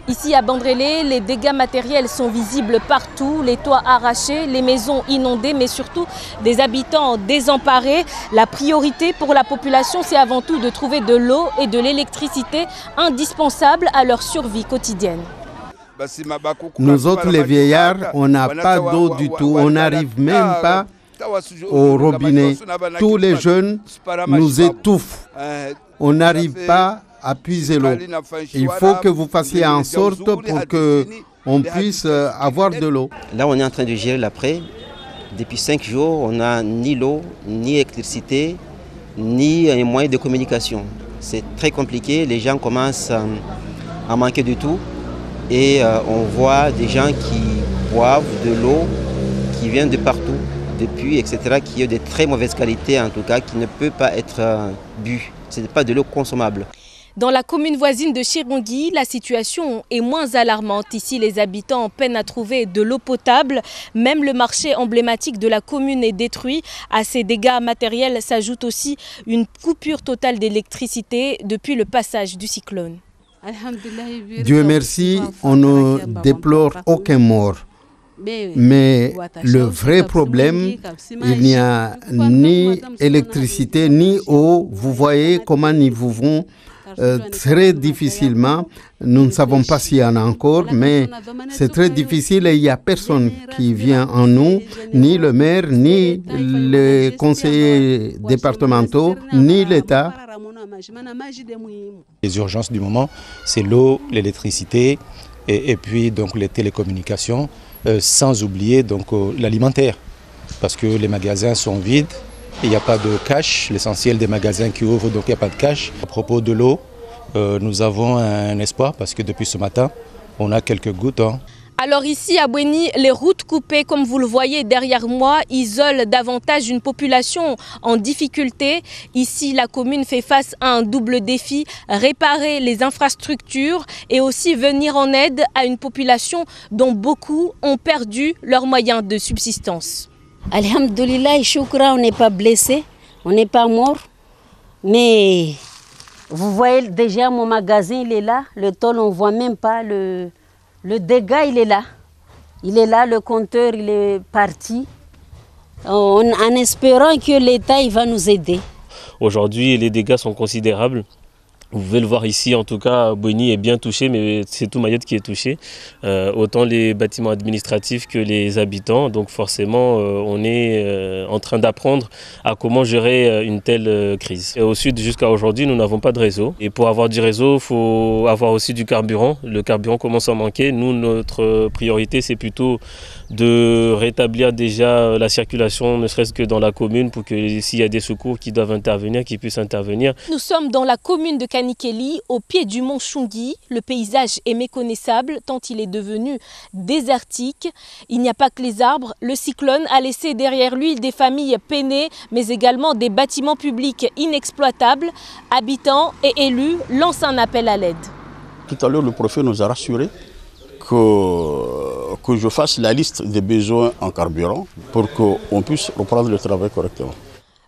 Ici à Bandrélé, les dégâts matériels sont visibles partout, les toits arrachés, les maisons inondées, mais surtout des habitants désemparés. La priorité pour la population, c'est avant tout de trouver de l'eau et de l'électricité indispensables à leur survie quotidienne. Nous autres les vieillards, on n'a pas d'eau du tout, on n'arrive même pas au robinet. Tous les jeunes nous étouffent, on n'arrive pas à puiser l'eau. Il faut que vous fassiez en sorte pour qu'on puisse avoir de l'eau. Là, on est en train de gérer l'après. Depuis 5 jours, on n'a ni l'eau, ni l'électricité, ni un moyen de communication. C'est très compliqué, les gens commencent à manquer de tout. Et on voit des gens qui boivent de l'eau qui vient de partout, des puits, etc., qui est de très mauvaise qualité en tout cas, qui ne peut pas être bu. Ce n'est pas de l'eau consommable. Dans la commune voisine de Chirongui, la situation est moins alarmante. Ici, les habitants peinent à trouver de l'eau potable. Même le marché emblématique de la commune est détruit. À ces dégâts matériels s'ajoute aussi une coupure totale d'électricité depuis le passage du cyclone. Dieu merci, on ne déplore aucun mort. Mais le vrai problème, il n'y a ni électricité ni eau. Vous voyez comment ils vivons très difficilement. Nous ne savons pas s'il y en a encore, mais c'est très difficile et il n'y a personne qui vient en nous, ni le maire, ni les conseillers départementaux, ni l'État. Les urgences du moment, c'est l'eau, l'électricité et puis donc les télécommunications, sans oublier donc l'alimentaire, parce que les magasins sont vides. Il n'y a pas de cash, l'essentiel des magasins qui ouvrent, donc il n'y a pas de cash. À propos de l'eau, nous avons un espoir parce que depuis ce matin, on a quelques gouttes. Alors ici à Bouéni, les routes coupées, comme vous le voyez derrière moi, isolent davantage une population en difficulté. Ici, la commune fait face à un double défi, réparer les infrastructures et aussi venir en aide à une population dont beaucoup ont perdu leurs moyens de subsistance. Alhamdoulilah, choukra, on n'est pas blessé, on n'est pas mort. Mais vous voyez déjà mon magasin, il est là. Le tôle, on ne voit même pas. Le dégât, il est là. Il est là, le compteur, il est parti. En espérant que l'État il va nous aider. Aujourd'hui, les dégâts sont considérables. Vous pouvez le voir ici, en tout cas, Bouéni est bien touché, mais c'est tout Mayotte qui est touché. Autant les bâtiments administratifs que les habitants. Donc forcément, on est en train d'apprendre à comment gérer une telle crise. Et au sud, jusqu'à aujourd'hui, nous n'avons pas de réseau. Et pour avoir du réseau, il faut avoir aussi du carburant. Le carburant commence à manquer. Nous, notre priorité, c'est plutôt de rétablir déjà la circulation, ne serait-ce que dans la commune, pour que s'il y a des secours qui doivent intervenir, qu'ils puissent intervenir. Nous sommes dans la commune de Kanikeli, au pied du mont Chungui. Le paysage est méconnaissable tant il est devenu désertique. Il n'y a pas que les arbres. Le cyclone a laissé derrière lui des familles peinées, mais également des bâtiments publics inexploitables. Habitants et élus lancent un appel à l'aide. Tout à l'heure, le préfet nous a rassuré que je fasse la liste des besoins en carburant pour qu'on puisse reprendre le travail correctement.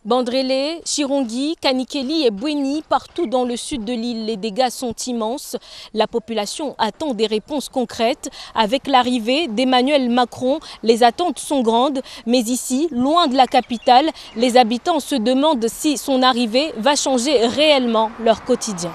Bandrélé, Chirongui, Kanikeli et Bouéni, partout dans le sud de l'île, les dégâts sont immenses. La population attend des réponses concrètes. Avec l'arrivée d'Emmanuel Macron, les attentes sont grandes. Mais ici, loin de la capitale, les habitants se demandent si son arrivée va changer réellement leur quotidien.